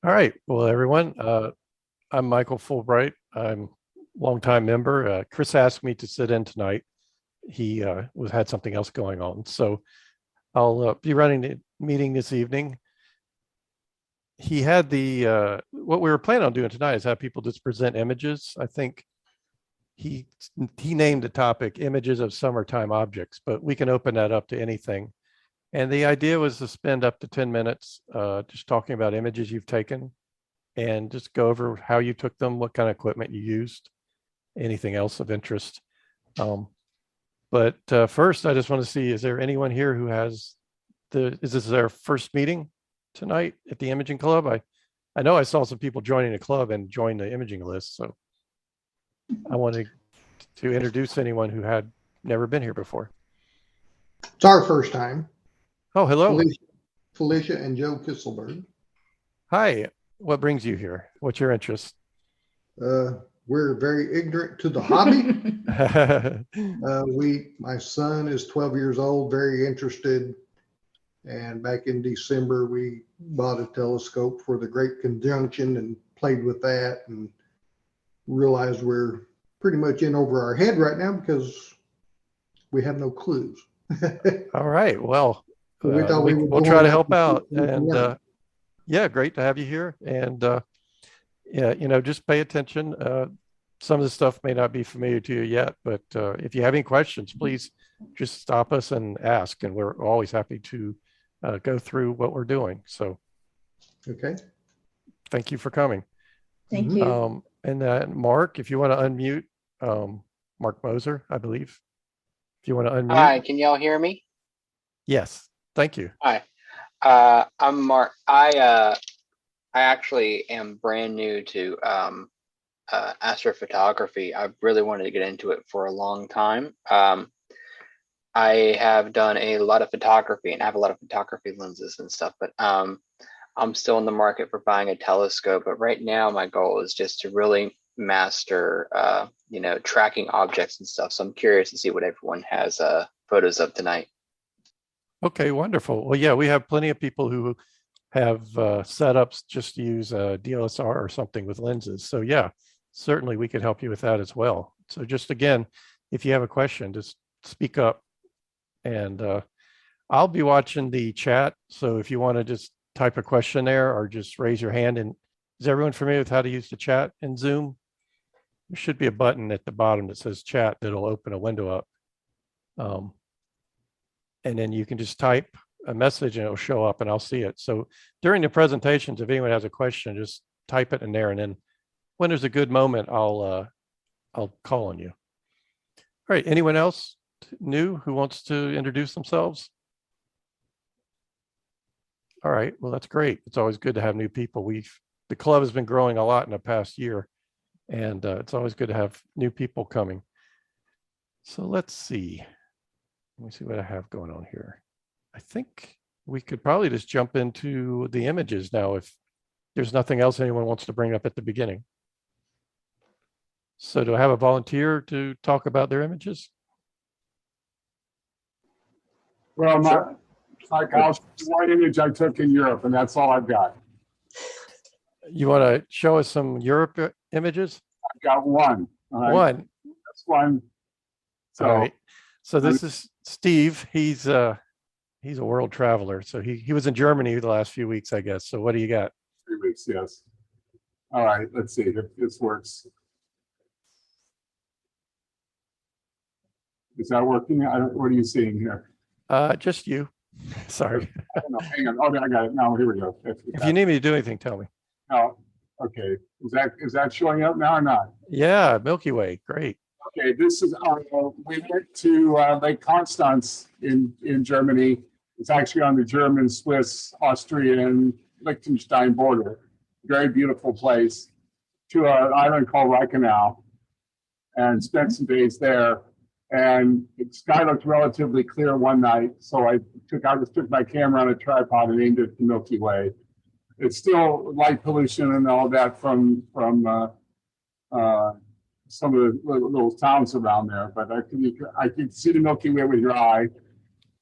All right. Well, everyone, I'm Michael Fulbright. I'm a longtime member. Chris asked me to sit in tonight. He had something else going on. So I'll be running the meeting this evening. He had what we were planning on doing tonight is have people just present images. I think he named the topic images of summertime objects, but we can open that up to anything. And the idea was to spend up to 10 minutes just talking about images you've taken and just go over how you took them, what kind of equipment you used, anything else of interest. But first, I just want to see, is there anyone here who has is this their first meeting tonight at the Imaging Club? I know I saw some people joining the club and joined the imaging list. So I wanted to introduce anyone who had never been here before. It's our first time. Oh, hello. Felicia and Joe Kisselberg. Hi. What brings you here? What's your interest? We're very ignorant to the hobby. My son is 12 years old, very interested. And back in December, we bought a telescope for the Great Conjunction and played with that and realized we're pretty much in over our head right now because we have no clues. All right. Well, we'll try to help out. And yeah, great to have you here. And yeah, just pay attention. Some of the stuff may not be familiar to you yet, but if you have any questions, please just stop us and ask. And we're always happy to go through what we're doing. So, okay. Thank you for coming. Thank you. And Mark, if you want to unmute, Mark Moser, I believe. If you want to unmute. Hi, can y'all hear me? Yes, thank you. Hi, I'm Mark. I actually am brand new to astrophotography. I really wanted to get into it for a long time. I have done a lot of photography and I have a lot of photography lenses and stuff, but I'm still in the market for buying a telescope. But right now my goal is just to really master, tracking objects and stuff. So I'm curious to see what everyone has photos of tonight. Okay, wonderful. Well, yeah, we have plenty of people who have setups just to use a DSLR or something with lenses. So yeah, certainly we could help you with that as well. So just again, if you have a question, just speak up. And I'll be watching the chat. So if you want to just type a question there or just raise your hand. And is everyone familiar with how to use the chat in Zoom? There should be a button at the bottom that says chat that'll open a window up. And then you can just type a message and it'll show up and I'll see it. So during the presentations, if anyone has a question, just type it in there. And then when there's a good moment, I'll call on you. All right, anyone else new who wants to introduce themselves? All right, well, that's great. It's always good to have new people. The club has been growing a lot in the past year, and it's always good to have new people coming. So let's see. Let me see what I have going on here. I think we could probably just jump into the images now if there's nothing else anyone wants to bring up at the beginning. So do I have a volunteer to talk about their images? Well, one image I took in Europe, and that's all I've got. You want to show us some Europe images? I've got one. Right? One. That's one. So, all right. So this is Steve. He's a world traveler. So he was in Germany the last few weeks, I guess. So what do you got? 3 weeks, yes. All right. Let's see if this works. Is that working? What are you seeing here? Just you. Sorry. I don't know. Hang on. Oh, I got it. Now here we go. If you need me to do anything, tell me. No. Okay. Is that showing up now or not? Yeah, Milky Way. Great. Okay. This is we went to Lake Constance in Germany. It's actually on the German, Swiss, Austrian, Liechtenstein border. Very beautiful place. To an island called Reichenau, and spent some days there. And the sky looked relatively clear one night, so I just took my camera on a tripod and aimed it at the Milky Way. It's still light pollution and all that from some of the little towns around there, but I could see the Milky Way with your eye,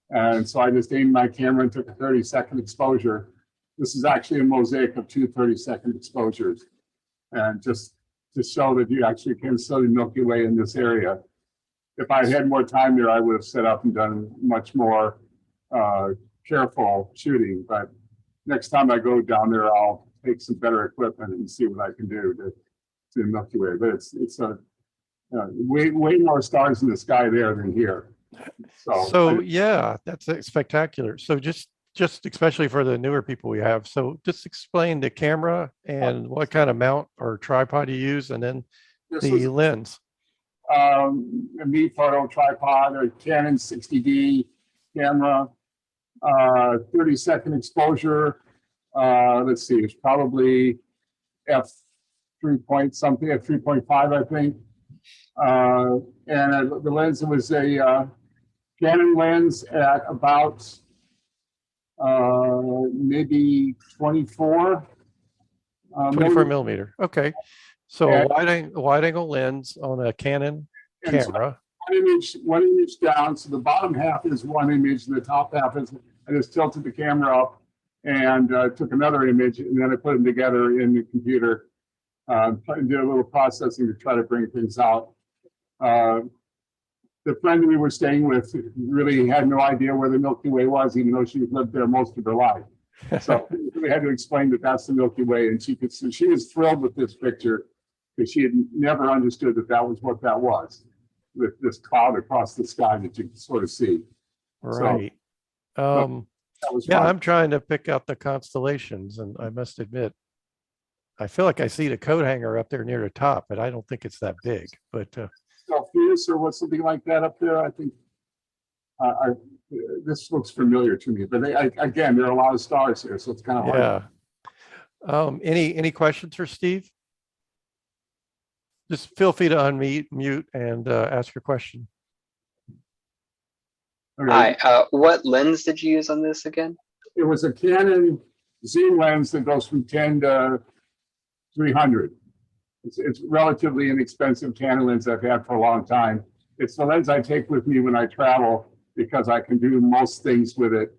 and so I just aimed my camera and took a 30-second exposure, This is actually a mosaic of two 30-second exposures. And just to show that you actually can see the Milky Way in this area. If I had more time there, I would have set up and done much more careful shooting. But next time I go down there, I'll take some better equipment and see what I can do to the Milky Way. But it's a way more stars in the sky there than here. So yeah, that's spectacular. So just especially for the newer people we have. So just explain the camera and what kind of mount or tripod you use, and then the lens. A me photo tripod, a Canon 60D camera, 30-second exposure. Let's see, it's probably f3 point something, at 3.5, I think. And the lens was a Canon lens at about maybe 24. 24 millimeter. Okay. So a wide angle lens on a Canon camera. So one image down. So the bottom half is one image, and the top half is, I just tilted the camera up and took another image, and then I put them together in the computer. Did a little processing to try to bring things out. The friend we were staying with really had no idea where the Milky Way was, even though she's lived there most of her life. So we had to explain that that's the Milky Way, and she was thrilled with this picture because she had never understood that that was what that was, with this cloud across the sky that you can sort of see. Right. So, that was yeah, fun. I'm trying to pick out the constellations, and I must admit, I feel like I see the coat hanger up there near the top, but I don't think it's that big. But Celsius or what, something like that up there. I think this looks familiar to me, but again, there are a lot of stars here, so it's kind of hard. Yeah. Any questions for Steve? Just feel free to unmute, mute, and ask your question. Okay. Hi, what lens did you use on this again? It was a Canon zoom lens that goes from 10 to 300. It's relatively inexpensive Canon lens I've had for a long time. It's the lens I take with me when I travel because I can do most things with it.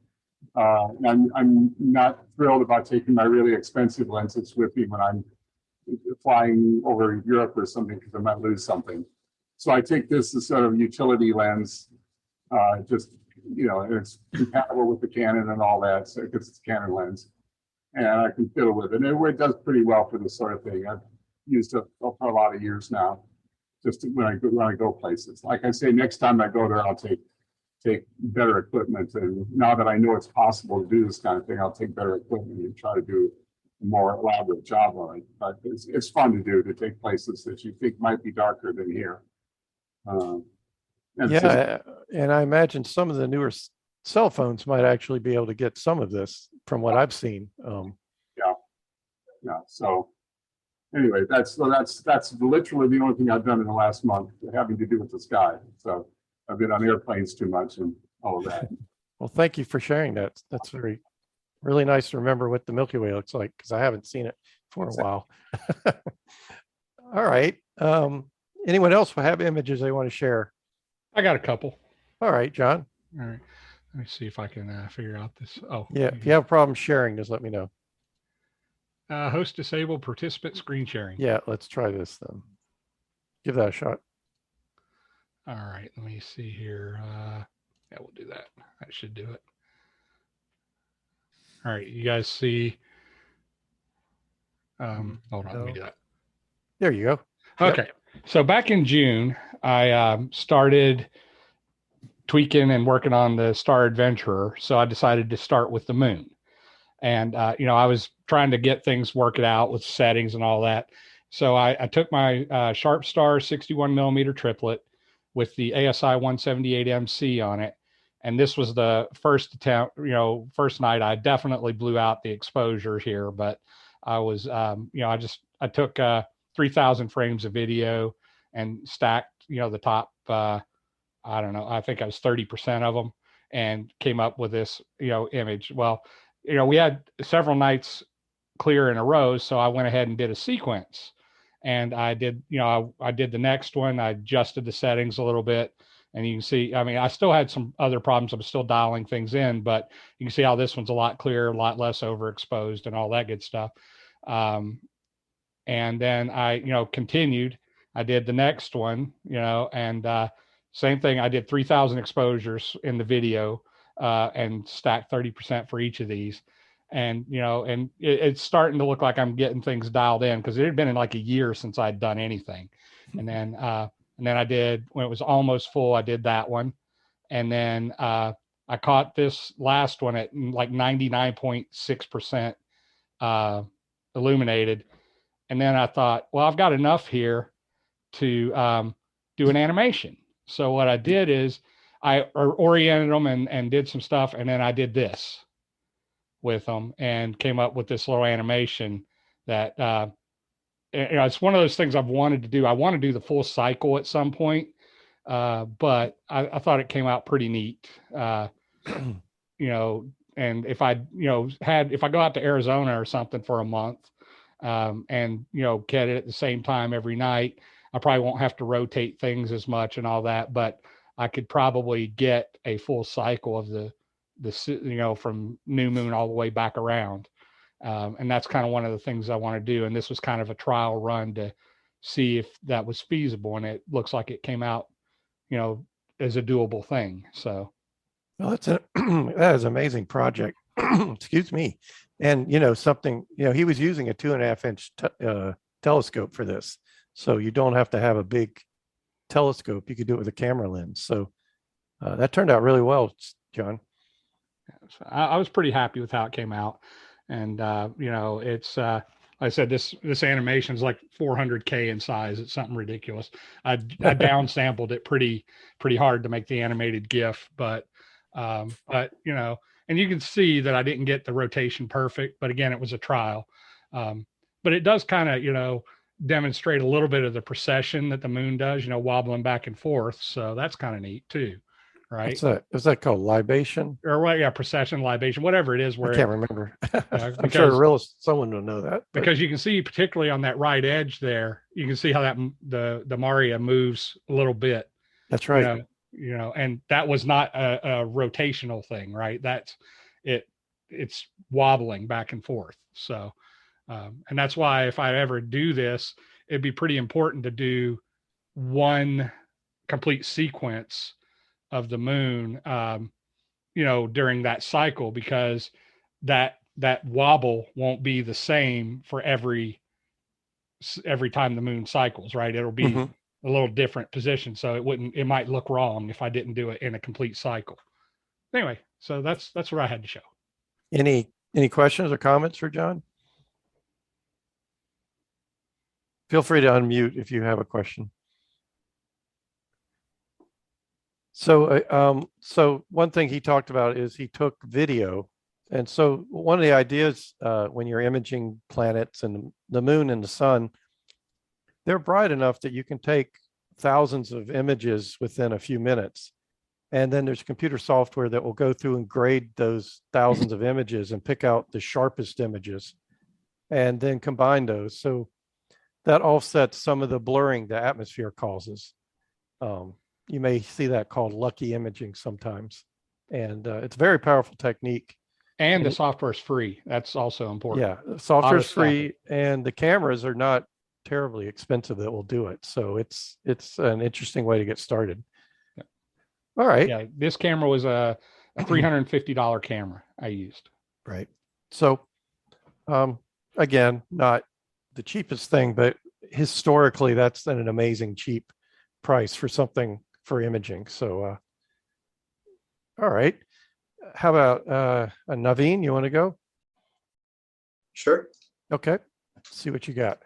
I'm not thrilled about taking my really expensive lenses with me when I'm flying over Europe or something because I might lose something. So I take this as sort of utility lens, just, you know, and it's compatible with the Canon and all that, so it's a Canon lens. And I can fiddle with it. And it does pretty well for this sort of thing. I've used it for a lot of years now, just when I go places. Like I say, next time I go there, I'll take better equipment. And now that I know it's possible to do this kind of thing, I'll take better equipment and try to do a more elaborate job on it. But it's fun to do, to take places that you think might be darker than here. Yeah, and I imagine some of the newer cell phones might actually be able to get some of this from what I've seen. Yeah. So anyway, that's literally the only thing I've done in the last month having to do with the sky. So I've been on airplanes too much and all of that. Well, thank you for sharing that. That's really nice to remember what the Milky Way looks like, because I haven't seen it for a while. All right. Anyone else have images they want to share? I got a couple. All right, John. All right. Let me see if I can figure out this. Oh, Yeah, if you have a problem sharing, just let me know. Host disabled participant screen sharing. Yeah, let's try this then. Give that a shot. All right. Let me see here. Yeah, we'll do that. That should do it. All right. You guys see? Hold on. Let me do that. There you go. Okay. Yep. So back in June, I started tweaking and working on the Star Adventurer. So I decided to start with the moon. And, you know, I was trying to get things worked out with settings and all that. So I took my Sharpstar 61 millimeter triplet with the ASI 178 MC on it. And this was the first attempt, you know, first night I definitely blew out the exposure here, but I was, you know, I took 3,000 frames of video and stacked, you know, the top, I don't know, I think I was 30% of them, and came up with this, you know, image. Well, you know, we had several nights clear in a row, so I went ahead and did a sequence. And I did, you know, I did the next one. I adjusted the settings a little bit, And you can see, I mean, I still had some other problems. I'm still dialing things in, but you can see how this one's a lot clearer, a lot less overexposed and all that good stuff. And then I, continued. I did the next one, and same thing. I did 3,000 exposures in the video and stacked 30% for each of these. And, and it's starting to look like I'm getting things dialed in, because it had been in like a year since I'd done anything. And then I did, when it was almost full, I did that one. And then I caught this last one at like 99.6% illuminated. And then I thought, well, I've got enough here to do an animation. So what I did is I oriented them and did some stuff. And then I did this with them and came up with this little animation that, it's one of those things I've wanted to do. I want to do the full cycle at some point. But I thought it came out pretty neat. And if I go out to Arizona or something for a month, and get it at the same time every night, I probably won't have to rotate things as much and all that, but I could probably get a full cycle of the from new moon all the way back around. And that's kind of one of the things I want to do. And this was kind of a trial run to see if that was feasible. And it looks like it came out, as a doable thing. So. Well, that is an amazing project. Excuse me. And, something, he was using a 2.5-inch telescope for this. So you don't have to have a big telescope. You could do it with a camera lens. So that turned out really well, John. I was pretty happy with how it came out. And, it's, like I said, this animation is like 400K in size. It's something ridiculous. I downsampled it pretty hard to make the animated GIF, but and you can see that I didn't get the rotation perfect, but again, it was a trial. But it does kind of, demonstrate a little bit of the precession that the moon does, wobbling back and forth. So that's kind of neat too. Right. Is that called libation? Or what? Yeah. Precession, libation, whatever it is. Where I can't remember. I'm sure someone will know that. But. Because you can see, particularly on that right edge there, you can see how that the Maria moves a little bit. That's right. And that was not a rotational thing, right? That's it. It's wobbling back and forth. So, and that's why if I ever do this, it'd be pretty important to do one complete sequence of the moon, during that cycle, because that wobble won't be the same for every time the moon cycles, right? It'll be a little different position. So it might look wrong if I didn't do it in a complete cycle. Anyway, so that's what I had to show. Any questions or comments for John? Feel free to unmute if you have a question. So one thing he talked about is he took video. And so one of the ideas when you're imaging planets and the moon and the sun, they're bright enough that you can take thousands of images within a few minutes. And then there's computer software that will go through and grade those thousands of images and pick out the sharpest images and then combine those. So that offsets some of the blurring the atmosphere causes. You may see that called lucky imaging sometimes. And it's a very powerful technique. And the software is free. That's also important. Yeah, the software is free and the cameras are not terribly expensive that will do it. So it's an interesting way to get started. Yeah. All right. Yeah, this camera was a $350 camera I used. Right. So again, not the cheapest thing, but historically that's an amazing cheap price for something for imaging. So all right. How about Naveen, you want to go? Sure. Okay. See what you got.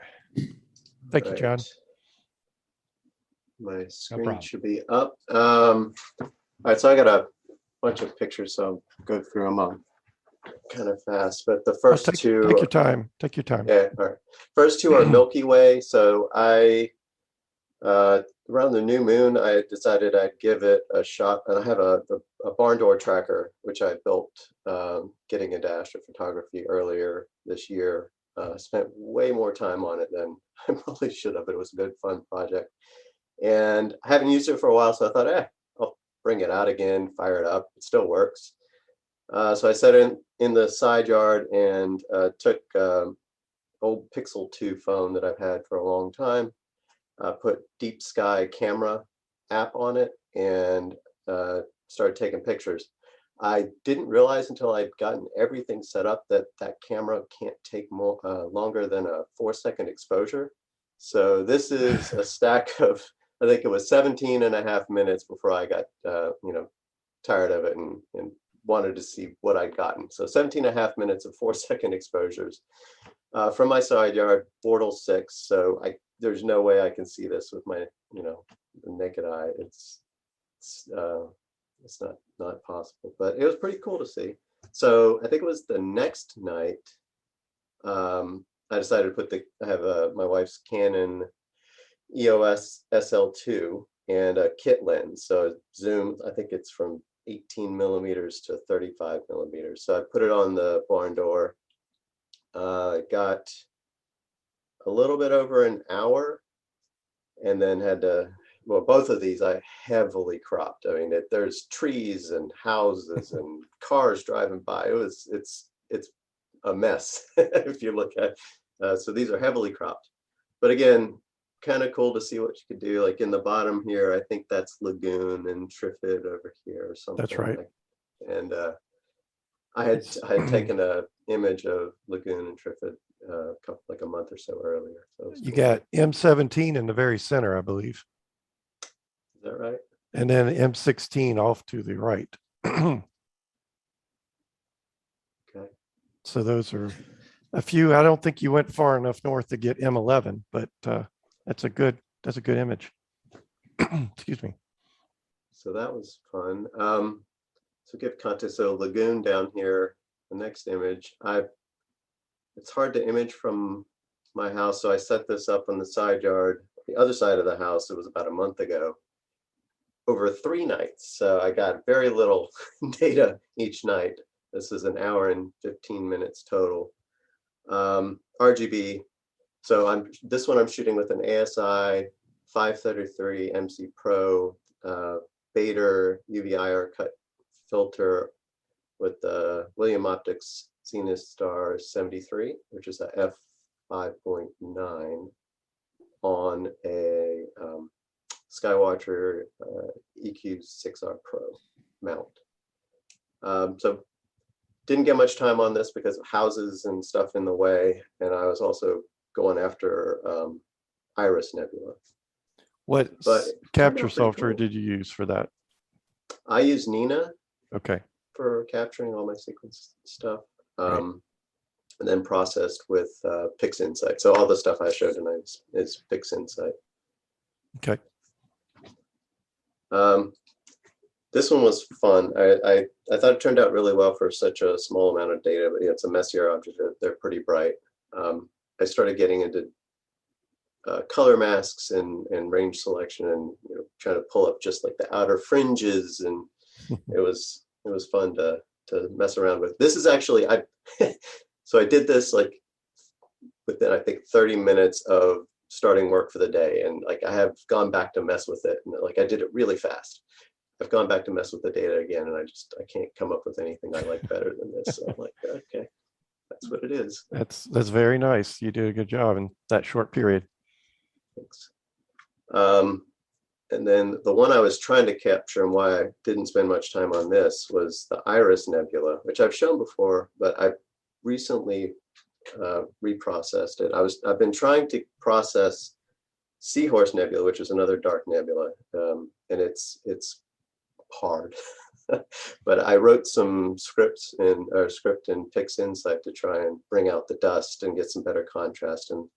Thank you, John. My screen should be up. All right, so I got a bunch of pictures, so I'll go through them kind of fast. But the first two. Take your time. Take your time. Yeah. All right. First two are Milky Way. So I, around the new moon, I decided I'd give it a shot. And I have a barn door tracker, which I built getting into astrophotography earlier this year. Spent way more time on it than I probably should have, but it was a good, fun project. And I haven't used it for a while, so I thought, I'll bring it out again, fire it up. It still works. So I set it in the side yard and took old Pixel 2 phone that I've had for a long time, put Deep Sky camera app on it, and started taking pictures. I didn't realize until I'd gotten everything set up that that camera can't take more longer than a 4-second exposure. So this is a stack of, I think it was 17.5 minutes before I got, tired of it and wanted to see what I'd gotten. So 17.5 minutes of 4-second exposures from my side yard, Bortle 6. So there's no way I can see this with my, the naked eye. It's not possible, but it was pretty cool to see. So I think it was the next night, I decided to put I have my wife's Canon EOS SL2 and a kit lens. So zoom, I think it's from 18 millimeters to 35 millimeters. So I put it on the barn door. Got a little bit over an hour, and then had to, well, both of these I heavily cropped. I mean, there's trees and houses and cars driving by. It's a mess if you look at. So these are heavily cropped, but again, kind of cool to see what you could do. Like in the bottom here, I think that's Lagoon and Triffid over here or something. That's right. And I had taken a image of Lagoon and Triffid like a month or so earlier. So You got M17 in the very center, I believe. Is that right? And then M16 off to the right. Okay. So those are a few. I don't think you went far enough north to get M11, but that's a good image. Excuse me. So that was fun. So give context. So Lagoon down here, the next image. It's hard to image from my house, so I set this up on the side yard, the other side of the house. It was about a month ago, over 3 nights. So I got very little data each night. This is an hour and 15 minutes total. RGB. So this one I'm shooting with an ASI 533 MC Pro Bader UV IR cut filter with the William Optics Star 73, which is a f/5.9 on a Skywatcher EQ6R Pro mount. So didn't get much time on this because of houses and stuff in the way, and I was also going after Iris Nebula. What capture software did you use for that? I use Nina. Okay. For capturing all my sequence stuff, Right. and then processed with PixInsight. So all the stuff I showed tonight is PixInsight. Okay. This one was fun. I thought it turned out really well for such a small amount of data, but it's a messier object. They're pretty bright. I started getting into color masks and range selection, and trying to pull up just like the outer fringes, and it was fun to mess around with. This is actually so I did this like within I think 30 minutes of starting work for the day, and like I have gone back to mess with it, and like I did it really fast. I've gone back to mess with the data again, and I can't come up with anything I like better than this. So I'm like, okay, that's what it is. That's very nice. You did a good job in that short period. Thanks. And then the one I was trying to capture, and why I didn't spend much time on this, was the Iris Nebula, which I've shown before, but I've recently reprocessed it. I've been trying to process Seahorse Nebula, which is another dark nebula, and it's hard. But I wrote some script in PixInsight to try and bring out the dust and get some better contrast, and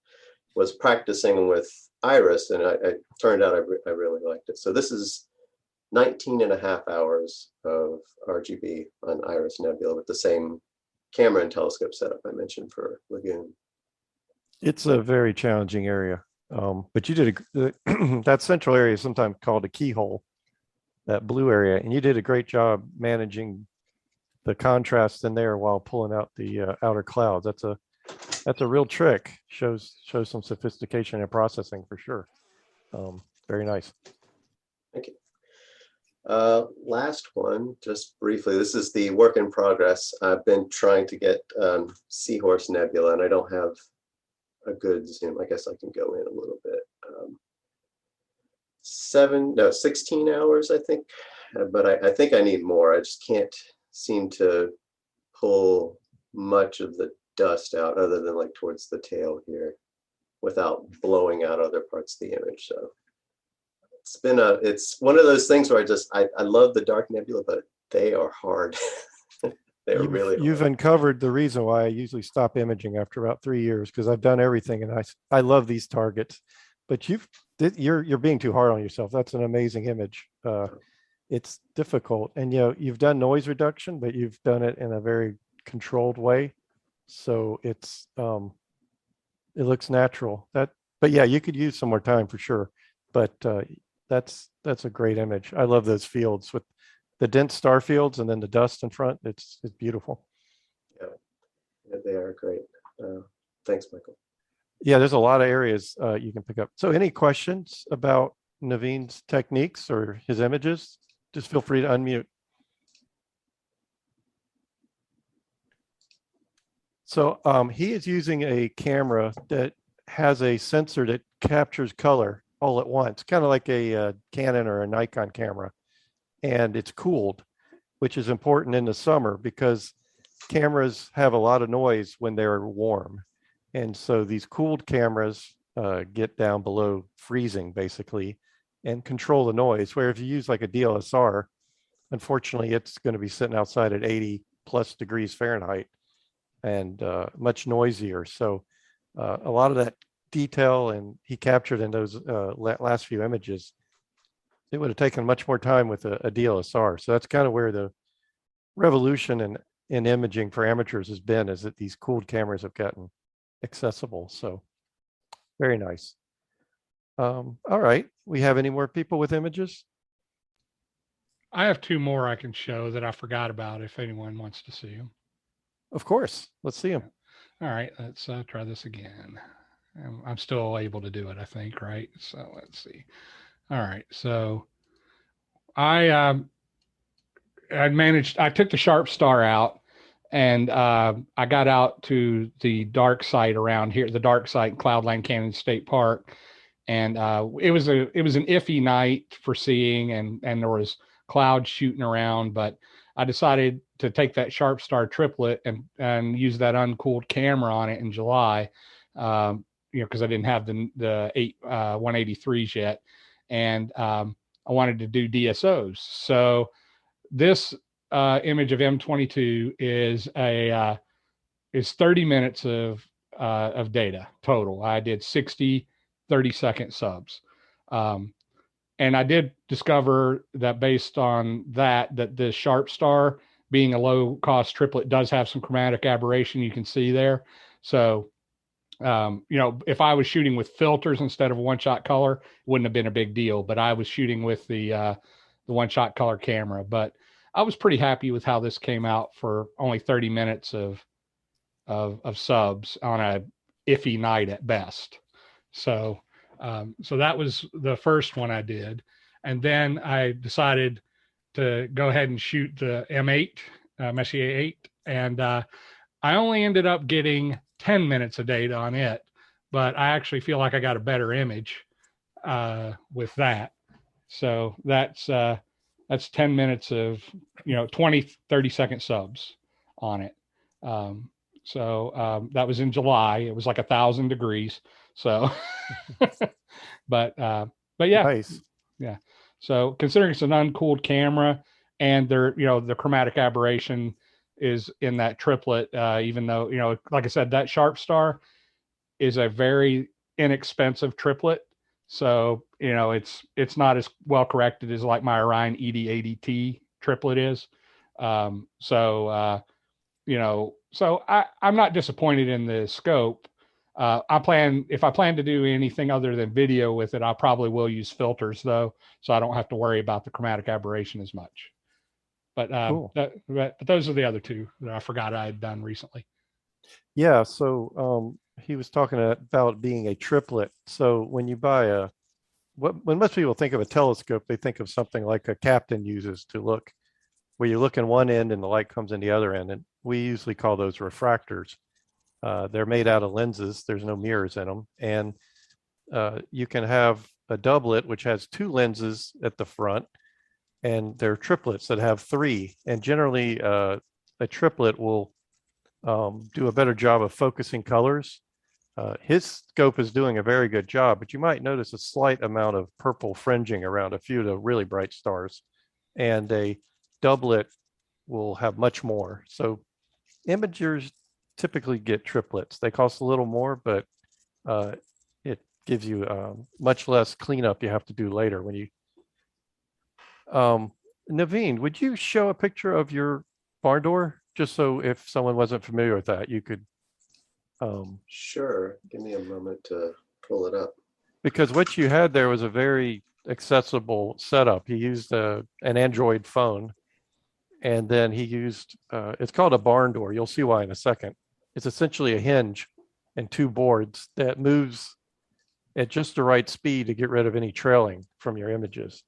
was practicing with Iris, and I turned out I really liked it. So this is 19.5 hours of RGB on Iris Nebula with the same camera and telescope setup I mentioned for Lagoon. It's a very challenging area, but you did that central area is sometimes called a keyhole, that blue area, and you did a great job managing the contrast in there while pulling out the outer clouds. That's a real trick. Shows some sophistication in processing for sure. Very nice. Thank you. Last one, just briefly, this is the work in progress. I've been trying to get Seahorse Nebula, and I don't have a good zoom. I guess I can go in a little bit. 16 hours, I think, but I think I need more. I just can't seem to pull much of the dust out other than like towards the tail here without blowing out other parts of the image. So it's one of those things where I love the dark nebula, but they are hard. They're really hard. You've uncovered the reason why I usually stop imaging after about 3 years, because I've done everything and I love these targets, but you're being too hard on yourself. That's an amazing image. It's difficult, and you've done noise reduction, but you've done it in a very controlled way, so it looks natural. But yeah, you could use some more time for sure. But that's a great image. I love those fields with the dense star fields and then the dust in front. It's beautiful. Yeah, they are great. Thanks, Michael. Yeah, there's a lot of areas you can pick up. So any questions about Naveen's techniques or his images? Just feel free to unmute. So he is using a camera that has a sensor that captures color all at once, kind of like a Canon or a Nikon camera. And it's cooled, which is important in the summer because cameras have a lot of noise when they're warm. And so these cooled cameras get down below freezing basically and control the noise. Where if you use like a DSLR, unfortunately, it's going to be sitting outside at 80+ degrees Fahrenheit and much noisier. So a lot of that detail and he captured in those last few images, it would have taken much more time with a DSLR. So that's kind of where the revolution in imaging for amateurs has been, is that these cooled cameras have gotten accessible. So very nice. All right, we have any more people with images? I have two more I can show that I forgot about if anyone wants to see them. Of course, let's see them. All right, let's try this again. I'm still able to do it, I think, right? So let's see. All right, so I took the Sharpstar out and I got out to the dark site around here, the dark site in Cloudland Canyon State Park. And it was an iffy night for seeing, and there was clouds shooting around, but I decided to take that Sharpstar triplet and use that uncooled camera on it in July, because I didn't have the 183s yet, and I wanted to do DSOs. So this image of M22 is 30 minutes of data total. I did 60 30-second subs. And I did discover that based on that the Sharpstar, being a low cost triplet, does have some chromatic aberration you can see there. So, if I was shooting with filters instead of one shot color, it wouldn't have been a big deal, but I was shooting with the one shot color camera. But I was pretty happy with how this came out for only 30 minutes of subs on a iffy night at best. So that was the first one I did. And then I decided to go ahead and shoot the M8, Messier 8. And I only ended up getting 10 minutes of data on it, but I actually feel like I got a better image with that. So that's 10 minutes of, 20, 30-second subs on it. So that was in July. It was like 1,000 degrees. So, but yeah, Nice. Yeah. So considering it's an uncooled camera and the chromatic aberration is in that triplet, even though, like I said, that Sharpstar is a very inexpensive triplet. So, it's not as well corrected as like my Orion ED80T triplet is. So I'm not disappointed in the scope. If I plan to do anything other than video with it, I probably will use filters though, so I don't have to worry about the chromatic aberration as much. But Cool. but those are the other two that I forgot I had done recently. Yeah, so he was talking about being a triplet. So when you buy when most people think of a telescope, they think of something like a captain uses to look, where you look in one end and the light comes in the other end. And we usually call those refractors. They're made out of lenses. There's no mirrors in them. And you can have a doublet, which has two lenses at the front, and they're triplets that have three. And generally, a triplet will do a better job of focusing colors. His scope is doing a very good job, but you might notice a slight amount of purple fringing around a few of the really bright stars. And a doublet will have much more. So imagers typically get triplets. They cost a little more, but it gives you much less cleanup you have to do later when you. Naveen, would you show a picture of your barn door, just so if someone wasn't familiar with that, you could. Sure. Give me a moment to pull it up. Because what you had there was a very accessible setup. He used an Android phone, and then he used, it's called a barn door. You'll see why in a second. It's essentially a hinge and two boards that moves at just the right speed to get rid of any trailing from your images.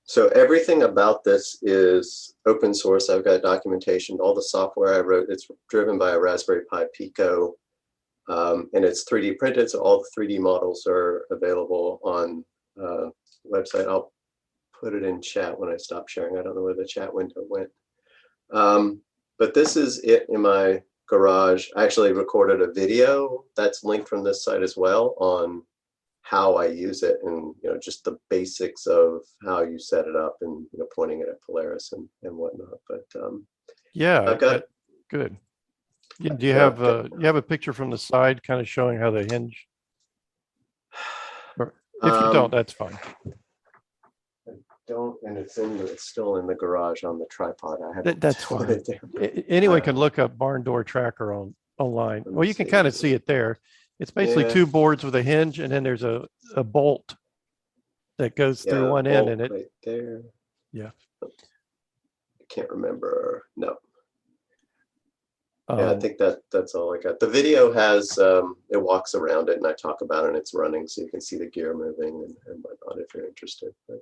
So everything about this is open source. I've got documentation. All the software I wrote, it's driven by a Raspberry Pi Pico, and it's 3D printed. So all the 3D models are available on the website. I'll put it in chat when I stop sharing. I don't know where the chat window went. But this is it in my garage. I actually recorded a video that's linked from this site as well on how I use it, and just the basics of how you set it up, and pointing it at Polaris and whatnot. But yeah, I've got good. Yeah, do you have a picture from the side kind of showing how they hinge? Or if you don't, that's fine. I don't, and it's still in the garage on the tripod. I haven't. That's fine. Anyone can look up barn door tracker online. Well, you can kind of see it there. It's basically two boards with a hinge, and then there's a bolt that goes through one end, and it right there. Yeah. I can't remember. No. Um, Yeah, I think that's all I got. The video has it walks around it, and I talk about it, and it's running, so you can see the gear moving and whatnot if you're interested. But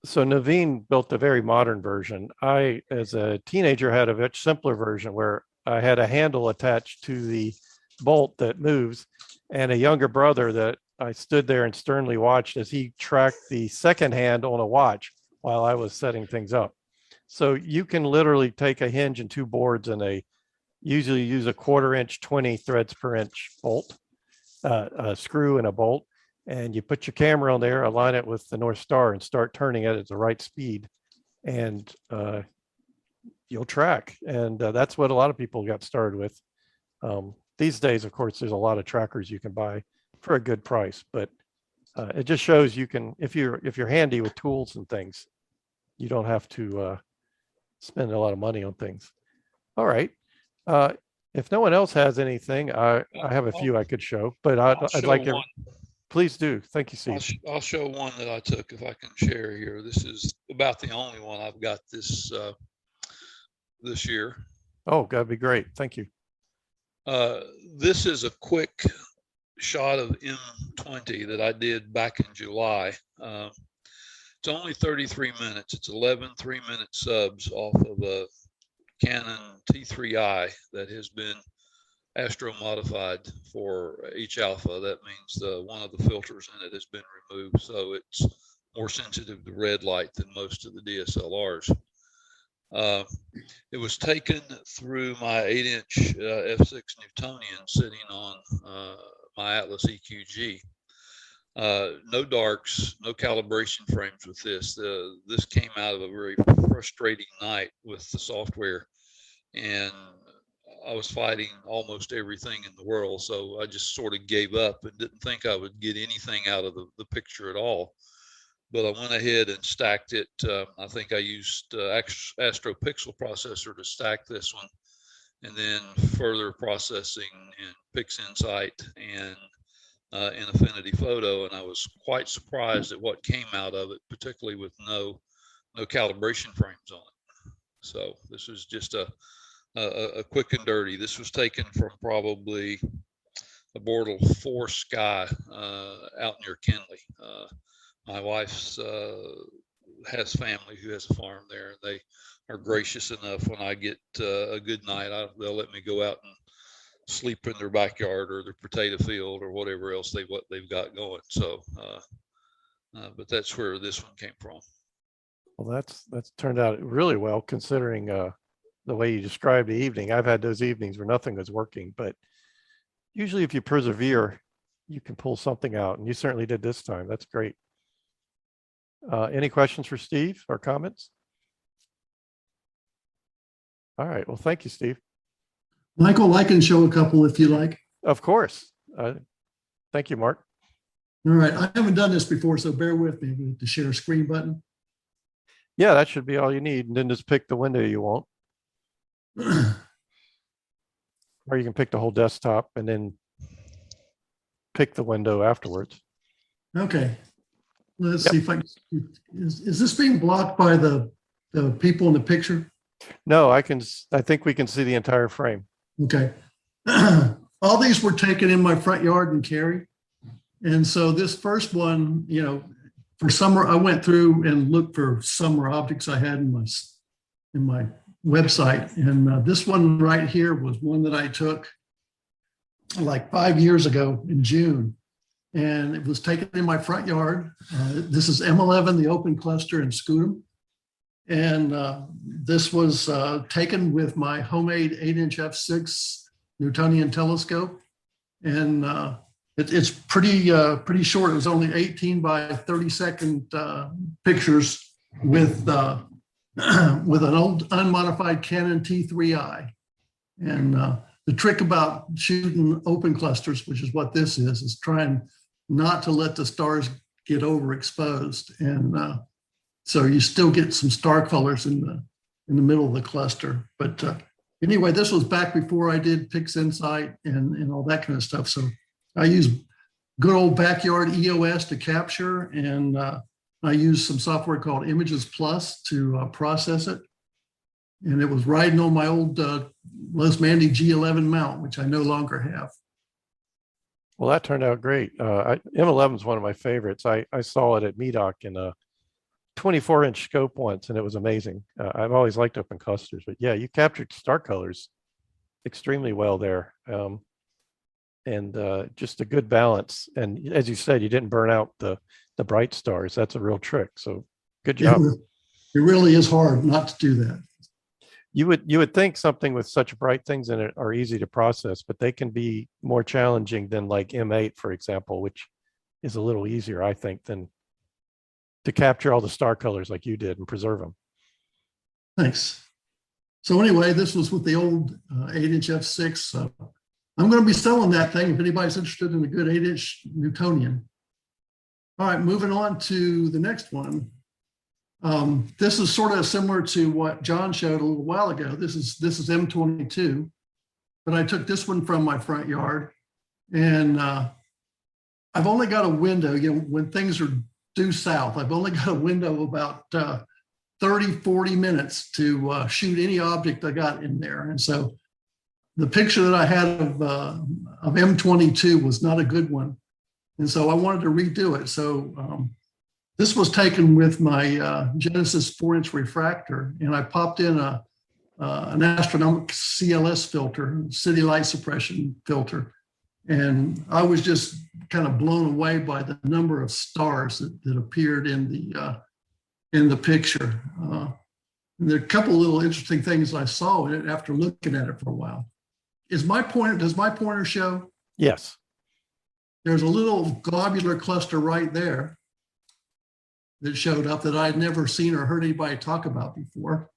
so Naveen built a very modern version. I, as a teenager, had a much simpler version where I had a handle attached to the bolt that moves, and a younger brother that I stood there and sternly watched as he tracked the second hand on a watch while I was setting things up. So you can literally take a hinge and two boards, and usually use a 1/4 inch, 20 threads per inch bolt, a screw and a bolt, and you put your camera on there, align it with the North Star, and start turning it at the right speed, and you'll track. And that's what a lot of people got started with. These days, of course, there's a lot of trackers you can buy for a good price, but it just shows you can, if you're handy with tools and things, you don't have to spend a lot of money on things. All right. If no one else has anything, I have a few I could show, but I'd like to. Please do. Thank you, Steve. I'll show one that I took, if I can share here. This is about the only one I've got this year. Oh, that'd be great. Thank you. This is a quick shot of M20 that I did back in July. It's only 33 minutes. It's 11 3-minute subs off of a Canon T3i that has been astro modified for H alpha. That means one of the filters in it has been removed, so it's more sensitive to red light than most of the DSLRs. It was taken through my 8-inch f6 Newtonian sitting on my Atlas EQG. No darks, no calibration frames with this. This came out of a very frustrating night with the software, and I was fighting almost everything in the world, so I just sort of gave up and didn't think I would get anything out of the picture at all. But I went ahead and stacked it. I think I used AstroPixel processor to stack this one, and then further processing in PixInsight and in Affinity Photo, and I was quite surprised at what came out of it, particularly with no calibration frames on it. So this was just a quick and dirty. This was taken from probably a bortle 4 sky out near Kinley. My wife's has family who has a farm there. They are gracious enough when I get a good night, they'll let me go out and sleep in their backyard or their potato field or whatever else they've got going. So, but that's where this one came from. Well, that's turned out really well considering the way you described the evening. I've had those evenings where nothing was working, but usually if you persevere, you can pull something out, and you certainly did this time. That's great. Any questions for Steve or comments? All right. Well, thank you, Steve. Michael, I can show a couple if you like. Of course. Thank you, Mark. All right. I haven't done this before, so bear with me with the share screen button. Yeah, that should be all you need. And then just pick the window you want. Or you can pick the whole desktop and then pick the window afterwards. Okay. Let's see if I can. Is this being blocked by the people in the picture? No, I think we can see the entire frame. Okay. All these were taken in my front yard in Cary. And so this first one, you know, for summer, I went through and looked for summer objects I had in my website. And this one right here was one that I took like 5 years ago in June. And it was taken in my front yard. This is M11, the open cluster in Scutum. And this was taken with my homemade 8-inch f6 Newtonian telescope. And it's pretty short. It was only 18 by 30-second pictures with an old unmodified Canon T3i. And the trick about shooting open clusters, which is what this is trying not to let the stars get overexposed. And so you still get some star colors in the middle of the cluster. But anyway, this was back before I did PixInsight and all that kind of stuff. So I use good old backyard EOS to capture, and I use some software called Images Plus to process it. And it was riding on my old Les Mandy G11 mount, which I no longer have. Well, that turned out great. M11 is one of my favorites. I saw it at MEDOC in a 24-inch scope once, and it was amazing. I've always liked open clusters, but yeah, you captured star colors extremely well there. And just a good balance. And as you said, you didn't burn out the bright stars. That's a real trick. So good job. It really is hard not to do that. You would think something with such bright things in it are easy to process, but they can be more challenging than like M8, for example, which is a little easier, I think, than to capture all the star colors like you did and preserve them. Thanks. So anyway, this was with the old 8-inch f6. I'm going to be selling that thing if anybody's interested in a good 8-inch Newtonian. All right, moving on to the next one. This is sort of similar to what John showed a little while ago. This is M22, but I took this one from my front yard, and I've only got a window. You know, when things are due south, I've only got a window about 30, 40 minutes to shoot any object I got in there. And so the picture that I had of M22 was not a good one. And so I wanted to redo it. So this was taken with my Genesis 4-inch refractor, and I popped in an astronomical CLS filter, city light suppression filter. And I was just kind of blown away by the number of stars that appeared in the picture. And there are a couple of little interesting things I saw in it after looking at it for a while. Does my pointer show? Yes. There's a little globular cluster right there that showed up that I'd never seen or heard anybody talk about before,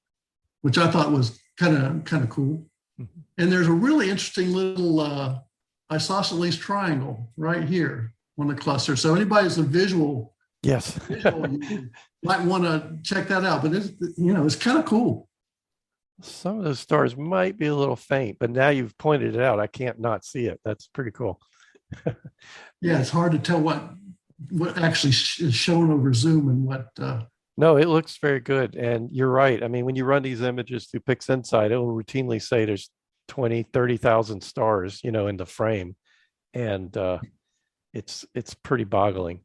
which I thought was kind of cool. Mm-hmm. And there's a really interesting little isosceles triangle right here on the cluster. So anybody who's a visual, yes, you might want to check that out. But it's kind of cool. Some of those stars might be a little faint, but now you've pointed it out, I can't not see it. That's pretty cool. Yeah, it's hard to tell what actually is shown over Zoom and what. No, it looks very good. And you're right. I mean, when you run these images through PixInsight, it will routinely say there's 20, 30,000 stars, in the frame. and it's pretty boggling.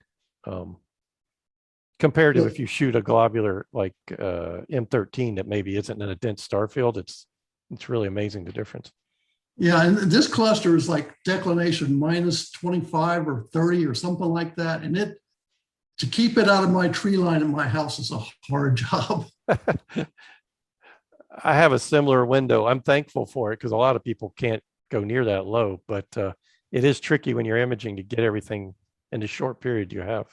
Compared to if you shoot a globular like M13 that maybe isn't in a dense star field, it's really amazing the difference. Yeah, and this cluster is like declination minus 25 or 30 or something like that. And to keep it out of my tree line in my house is a hard job. I have a similar window. I'm thankful for it because a lot of people can't go near that low, but it is tricky when you're imaging to get everything in the short period you have.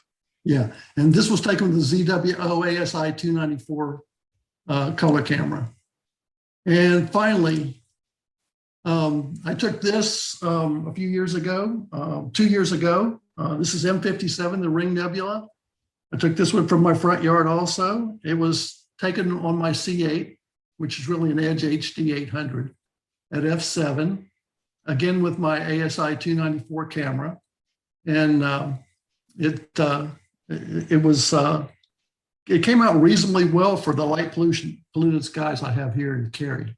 Yeah, and this was taken with the ZWO ASI 294 color camera. And finally, I took this a few years ago, 2 years ago. This is M57, the Ring Nebula. I took this one from my front yard also. It was taken on my C8, which is really an Edge HD 800 at f7, again with my ASI 294 camera. And it came out reasonably well for the light polluted skies I have here in Cary.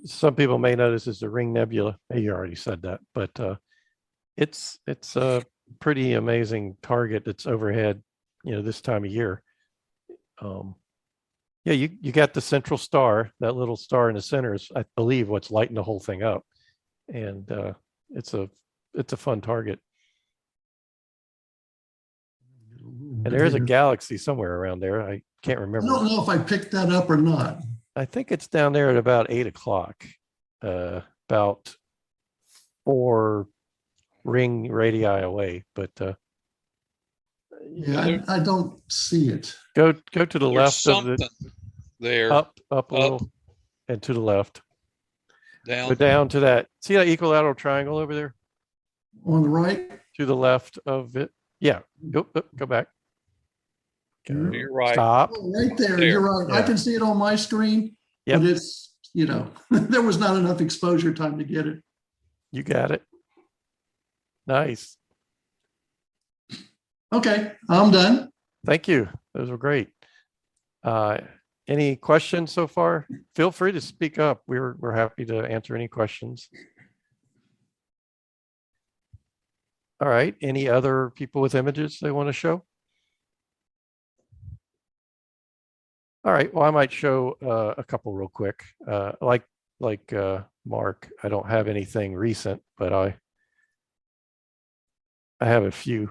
Some people may know this is the Ring Nebula. Hey, you already said that, but it's a pretty amazing target that's overhead, this time of year. Yeah, you got the central star. That little star in the center is, I believe, what's lighting the whole thing up, and it's a fun target. And there's a galaxy somewhere around there. I can't remember. I don't know if I picked that up or not. I think it's down there at about 8 o'clock, about 4 ring radii away. But yeah, I don't see it. go to the There's left of something the there. up a little, and to the left. Down. Go down to that. See that equilateral triangle over there? On the right? To the left of it. Yeah. Go back. To your right. Stop. Oh, right there. There. You're right. I Yeah. can see it on my screen, Yep. but it's, there was not enough exposure time to get it. You got it. Nice. Okay, I'm done. Thank you. Those were great. Any questions so far? Feel free to speak up. We're happy to answer any questions. All right. Any other people with images they want to show? All right. Well, I might show a couple real quick. Like Mark, I don't have anything recent, but I have a few.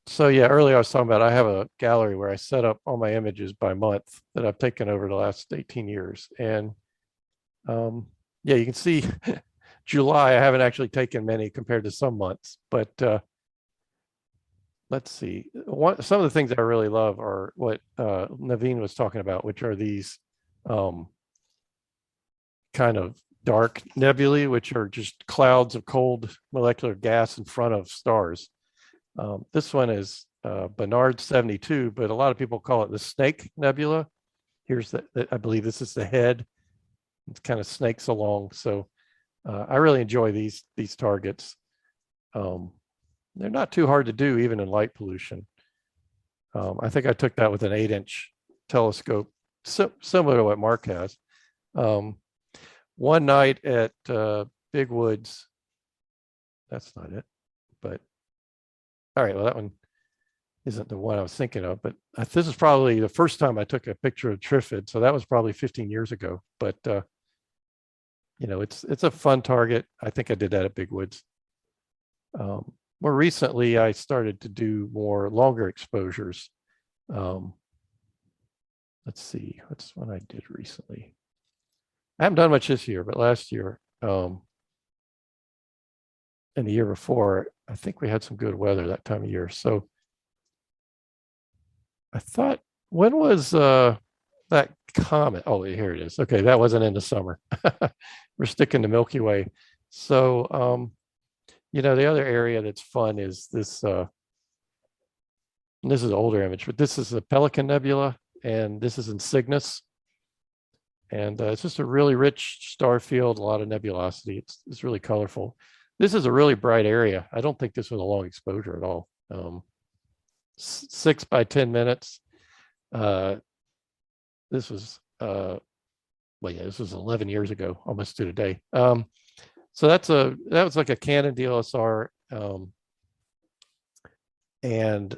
So yeah, earlier I was talking about I have a gallery where I set up all my images by month that I've taken over the last 18 years. And yeah, you can see July, I haven't actually taken many compared to some months, but let's see. Some of the things that I really love are what Naveen was talking about, which are these kind of dark nebulae, which are just clouds of cold molecular gas in front of stars. This one is Barnard 72, but a lot of people call it the Snake Nebula. Here's I believe this is the head. It kind of snakes along. So I really enjoy these targets. They're not too hard to do, even in light pollution. I think I took that with an 8-inch telescope, similar to what Mark has. One night at Big Woods, that's not it, but all right, well, that one isn't the one I was thinking of, but this is probably the first time I took a picture of Trifid, so that was probably 15 years ago, but it's a fun target. I think I did that at Big Woods. More recently, I started to do more longer exposures. Let's see, what's one I did recently? I haven't done much this year, but last year and the year before, I think we had some good weather that time of year. So I thought, when was that comet? Oh, here it is. Okay, that wasn't in the summer. We're sticking to Milky Way. So, the other area that's fun is this. And this is an older image, but this is the Pelican Nebula, and this is in Cygnus. And it's just a really rich star field, a lot of nebulosity. It's really colorful. This is a really bright area. I don't think this was a long exposure at all. 6 by 10 minutes. This was, this was 11 years ago, almost to the day. So that was like a Canon DSLR, and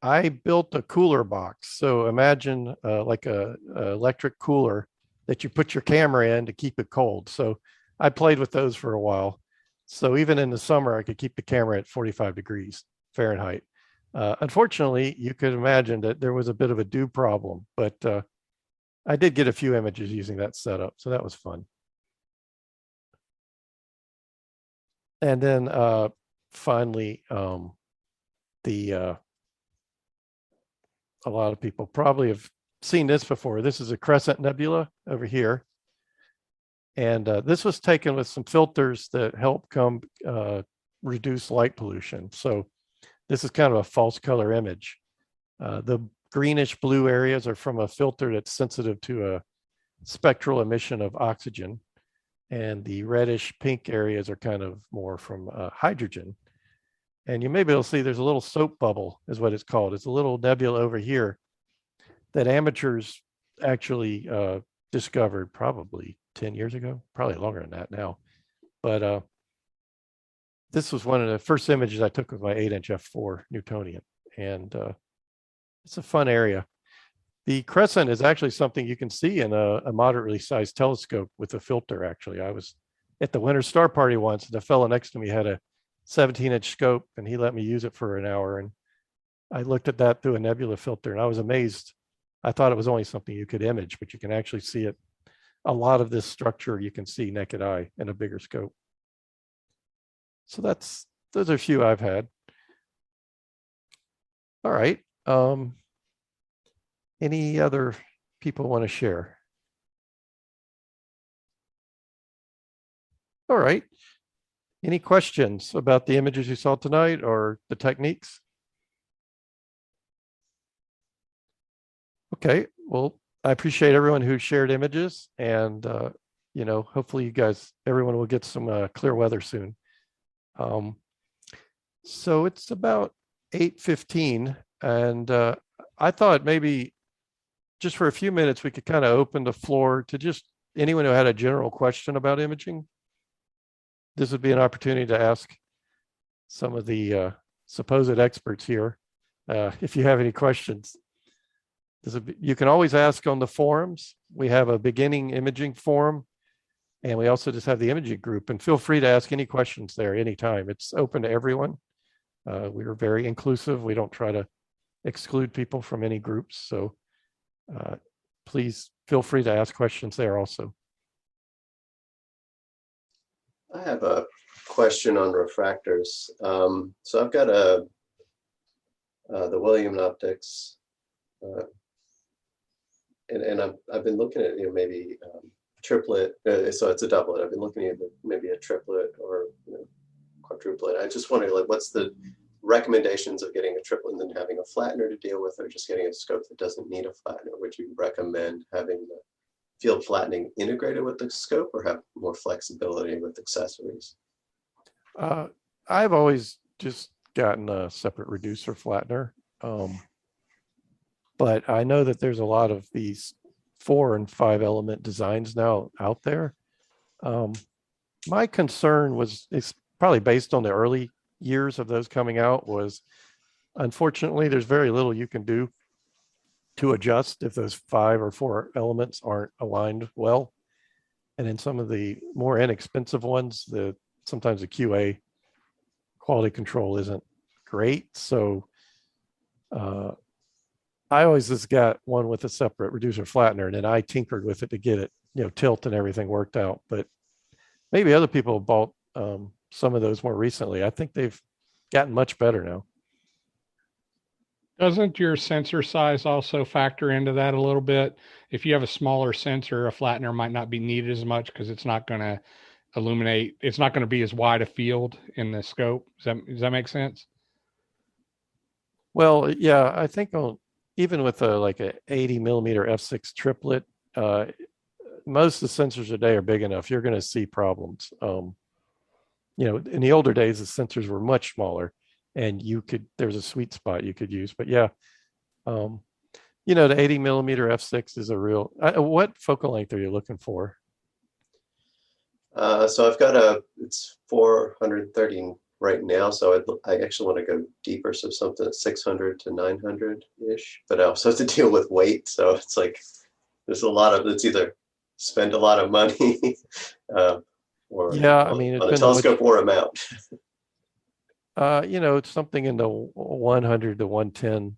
I built a cooler box. So imagine like a electric cooler that you put your camera in to keep it cold. So I played with those for a while. So even in the summer, I could keep the camera at 45 degrees Fahrenheit. Unfortunately, you could imagine that there was a bit of a dew problem, but I did get a few images using that setup. So that was fun. And then finally, a lot of people probably have seen this before. This is a crescent nebula over here. And this was taken with some filters that help reduce light pollution. So this is kind of a false color image. The greenish blue areas are from a filter that's sensitive to a spectral emission of oxygen. And the reddish pink areas are kind of more from hydrogen. And you may be able to see there's a little soap bubble is what it's called. It's a little nebula over here that amateurs actually discovered probably 10 years ago, probably longer than that now. But this was one of the first images I took with my 8-inch f4 Newtonian. And it's a fun area. The crescent is actually something you can see in a moderately sized telescope with a filter, actually. I was at the Winter Star Party once, and the fellow next to me had a 17-inch scope, and he let me use it for an hour. And I looked at that through a nebula filter, and I was amazed. I thought it was only something you could image, but you can actually see it. A lot of this structure you can see naked eye in a bigger scope. So those are a few I've had. All right. Any other people want to share? All right. Any questions about the images you saw tonight or the techniques? Okay, well, I appreciate everyone who shared images, and hopefully you guys, everyone will get some clear weather soon. So it's about 8:15, and I thought maybe just for a few minutes we could kind of open the floor to just anyone who had a general question about imaging. This would be an opportunity to ask some of the supposed experts here if you have any questions. You can always ask on the forums. We have a beginning imaging forum, and we also just have the imaging group, and feel free to ask any questions there anytime. It's open to everyone. We are very inclusive. We don't try to exclude people from any groups. So please feel free to ask questions there also. I have a question on refractors. So I've got the William Optics, and I've been looking at maybe triplet. So it's a doublet. I've been looking at maybe a triplet or quadruplet. I just wondered, like, what's the recommendations of getting a triplet and then having a flattener to deal with, or just getting a scope that doesn't need a flattener? Would you recommend having the field flattening integrated with the scope, or have more flexibility with accessories? I've always just gotten a separate reducer flattener. But I know that there's a lot of these 4 and 5 element designs now out there. My concern it's probably based on the early years of those coming out, was unfortunately there's very little you can do to adjust if those 5 or 4 elements aren't aligned well. And in some of the more inexpensive ones, sometimes the QA quality control isn't great. So I always just got one with a separate reducer flattener, and then I tinkered with it to get it, tilt and everything worked out. But maybe other people have bought some of those more recently. I think they've gotten much better now. Doesn't your sensor size also factor into that a little bit? If you have a smaller sensor, a flattener might not be needed as much because it's not going to illuminate. It's not going to be as wide a field in the scope. Does that make sense? Well, yeah, I think even with like a 80 millimeter f6 triplet, most of the sensors today are big enough. You're going to see problems. In the older days, the sensors were much smaller, and there's a sweet spot you could use. But yeah, the 80 millimeter f6 is a real. What focal length are you looking for? So I've got it's 430 right now. So I actually want to go deeper. So something at 600 to 900-ish, but I also have to deal with weight. So it's like, there's a lot of, it's either spend a lot of money or Yeah, I mean, it on a depends on telescope or a mount. you know, it's something in the 100 to 110.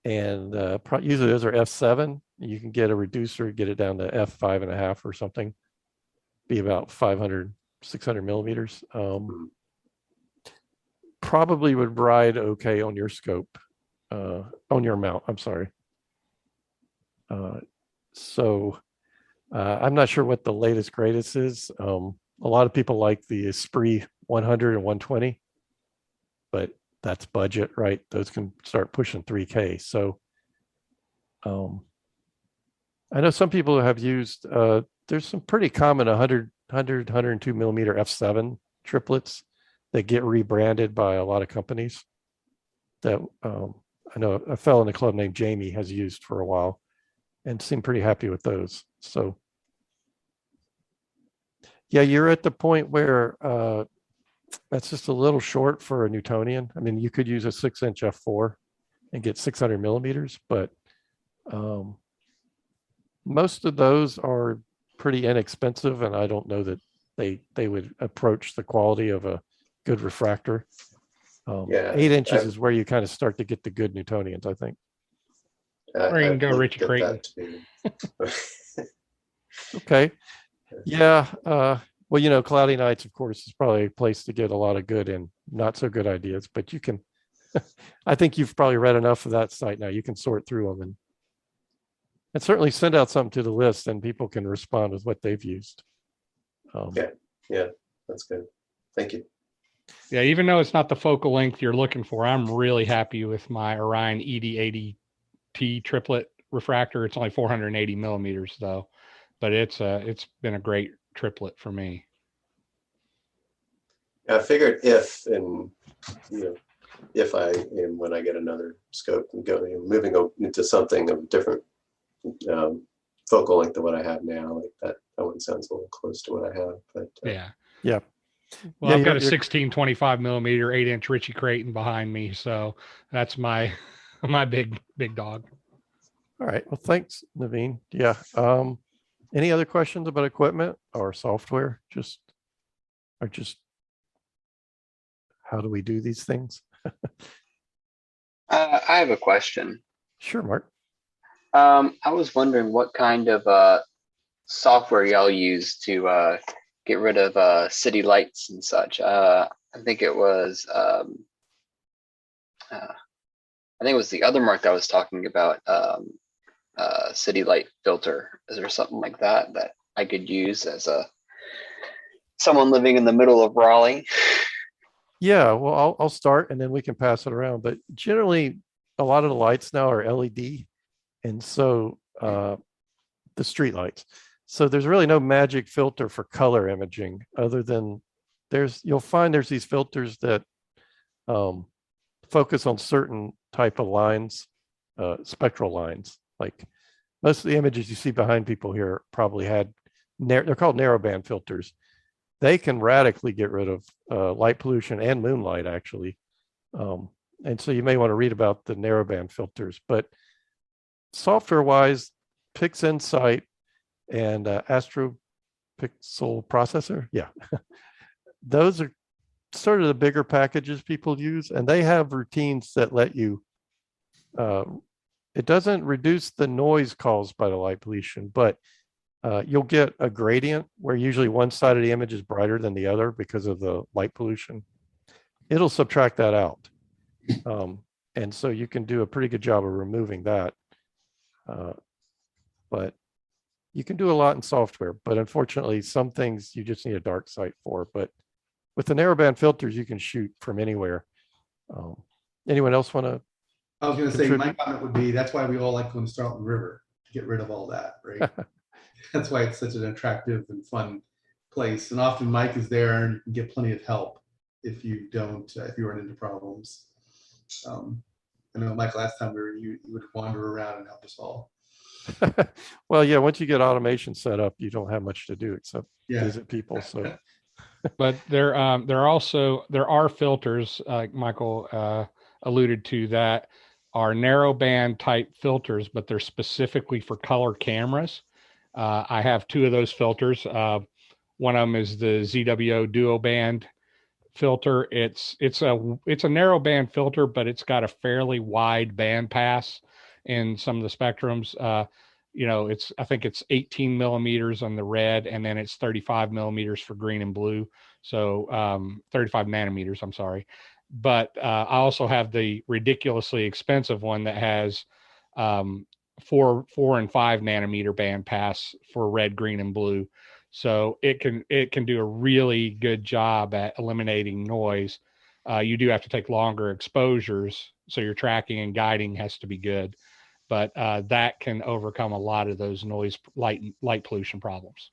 And usually those are F7. You can get a reducer, get it down to F5.5 or something, be about 500, 600 millimeters. Probably would ride okay on your scope, on your mount, I'm sorry. So I'm not sure what the latest greatest is. A lot of people like the Esprit 100 and 120, but that's budget, right? Those can start pushing 3K. So I know some people have used, there's some pretty common 102 millimeter F7 triplets that get rebranded by a lot of companies that I know a fellow in the club named Jamie has used for a while and seemed pretty happy with those. So yeah, you're at the point where that's just a little short for a Newtonian. I mean, you could use a 6-inch f4 and get 600 millimeters, but most of those are pretty inexpensive, and I don't know that they would approach the quality of a good refractor. Yeah, 8 inches is where you kind of start to get the good Newtonians, I think. Or you can go Richie Creighton. Okay. Yeah. Well, you know, cloudy nights, of course, is probably a place to get a lot of good and not so good ideas, but you can, I think you've probably read enough of that site now. You can sort through them and certainly send out something to the list and people can respond with what they've used. Yeah, that's good. Thank you. Yeah, even though it's not the focal length you're looking for, I'm really happy with my Orion ED80T triplet refractor. It's only 480 millimeters though, but it's been a great triplet for me. I figured if when I get another scope and moving into something of different focal length than what I have now, like that one sounds a little close to what I have. But yeah. Well, I've got a 1625 millimeter 8-inch Richie Creighton behind me, so that's my big dog. All right. Well, thanks, Naveen. Yeah. Any other questions about equipment or software? Just how do we do these things? I have a question. Sure, Mark. I was wondering what kind of software y'all use to get rid of city lights and such. I think it was the other Mark that was talking about city light filter. Is there something like that I could use as someone living in the middle of Raleigh? Yeah, well, I'll start and then we can pass it around. But generally, a lot of the lights now are LED, and so the street lights. So there's really no magic filter for color imaging other than you'll find there's these filters that focus on certain type of lines, spectral lines. Like most of the images you see behind people here probably they're called narrowband filters. They can radically get rid of light pollution and moonlight actually. And so you may want to read about the narrowband filters, but software wise, PixInsight and astropixel processor. Yeah. Those are sort of the bigger packages people use, and they have routines that let you, it doesn't reduce the noise caused by the light pollution, but you'll get a gradient where usually one side of the image is brighter than the other because of the light pollution. It'll subtract that out. And so you can do a pretty good job of removing that. But you can do a lot in software, but unfortunately some things you just need a dark site for. But with the narrowband filters, you can shoot from anywhere. Anyone else want to? I was going to say, my comment would be, that's why we all like going to Starleton River, to get rid of all that, right? That's why it's such an attractive and fun place. And often Mike is there and you can get plenty of help if you run into problems. I know, Mike, last time you would wander around and help us all. Well, yeah, once you get automation set up, you don't have much to do except Yeah. visit people. So But there are filters, Michael alluded to, that are narrow band type filters, but they're specifically for color cameras. I have two of those filters. One of them is the ZWO duo band filter. It's a narrow band filter, but it's got a fairly wide band pass in some of the spectrums. I think it's 18 millimeters on the red, and then it's 35 millimeters for green and blue. So 35 nanometers, I'm sorry. But I also have the ridiculously expensive one that has 4 and 5 nanometer band pass for red, green, and blue. So it can do a really good job at eliminating noise. You do have to take longer exposures, so your tracking and guiding has to be good. But that can overcome a lot of those noise, light pollution problems.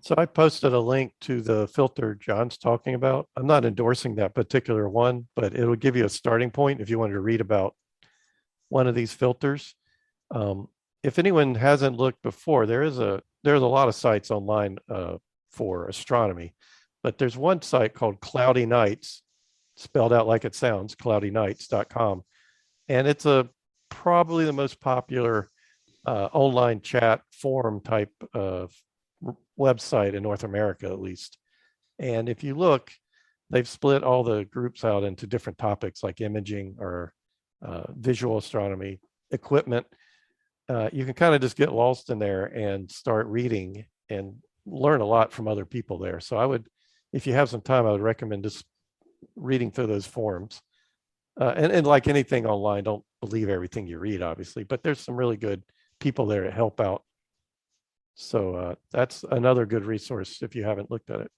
So I posted a link to the filter John's talking about. I'm not endorsing that particular one, but it'll give you a starting point if you wanted to read about one of these filters. If anyone hasn't looked before, there's a lot of sites online for astronomy, but there's one site called Cloudy Nights, spelled out like it sounds, cloudynights.com. And it's probably the most popular online chat forum type of website in North America, at least. And if you look, they've split all the groups out into different topics like imaging or visual astronomy, equipment. You can kind of just get lost in there and start reading and learn a lot from other people there. So I would, if you have some time, I would recommend just reading through those forums. And like anything online, don't believe everything you read, obviously, but there's some really good people there to help out. So that's another good resource if you haven't looked at it.